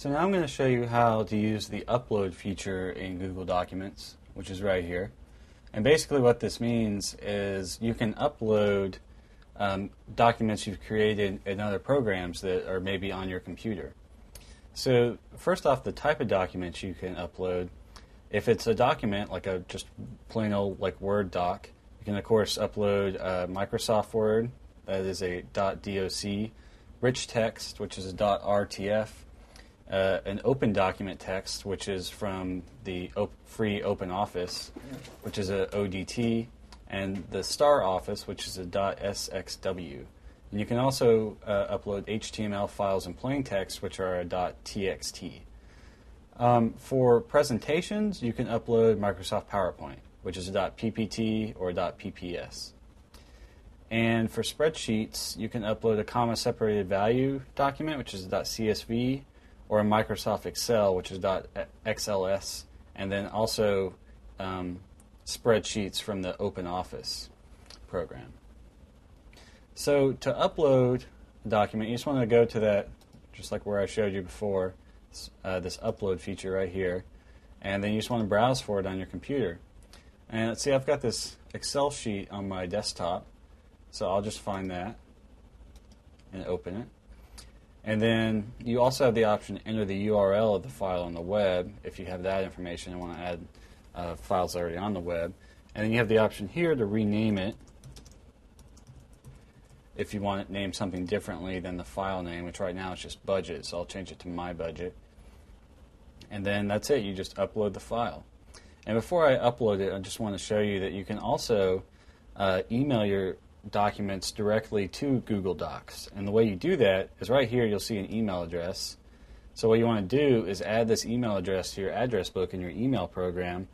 So now I'm going to show you how to use the upload feature in Google Documents, which is right here. And basically what this means is you can upload documents you've created in other programs that are maybe on your computer. So first off, the type of documents you can upload. If it's a document like a just plain old like Word doc, you can of course upload Microsoft Word, that is a .doc, rich text, which is a .rtf, an open document text, which is from the free OpenOffice, which is a ODT, and the Star Office, which is a .sxw. And you can also upload HTML files and plain text, which are a .txt. For presentations, you can upload Microsoft PowerPoint, which is a .ppt or a .pps. And for spreadsheets, you can upload a comma-separated value document, which is a .csv, or a Microsoft Excel, which is .xls, and then also spreadsheets from the OpenOffice program. So to upload a document, you just want to go to that, just like where I showed you before, this upload feature right here, and then you just want to browse for it on your computer. And let's see, I've got this Excel sheet on my desktop, so I'll just find that and open it. And then you also have the option to enter the URL of the file on the web if you have that information and want to add files already on the web. And then you have the option here to rename it if you want to name something differently than the file name, which right now it's just budget, so I'll change it to my budget. And then that's it, you just upload the file. And before I upload it, I just want to show you that you can also email your documents directly to Google Docs. And the way you do that is right here you'll see an email address. So what you want to do is add this email address to your address book in your email program,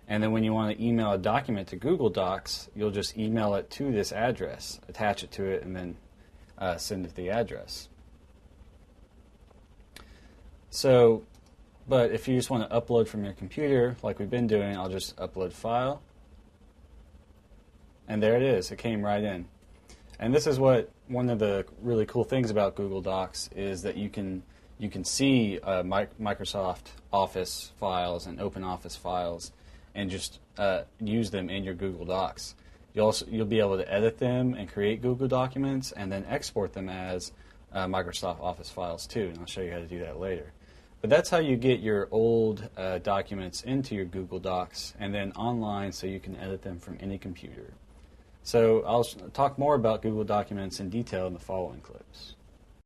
and then when you want to email a document to Google Docs, you'll just email it to this address, attach it to it, and then send it to the address. So, but if you just want to upload from your computer, like we've been doing, I'll just upload file. And there it is. It came right in. And this is what one of the really cool things about Google Docs is that you can see Microsoft Office files and OpenOffice files and just use them in your Google Docs. You'll be able to edit them and create Google documents and then export them as Microsoft Office files too. And I'll show you how to do that later. But that's how you get your old documents into your Google Docs and then online so you can edit them from any computer. So I'll talk more about Google Documents in detail in the following clips.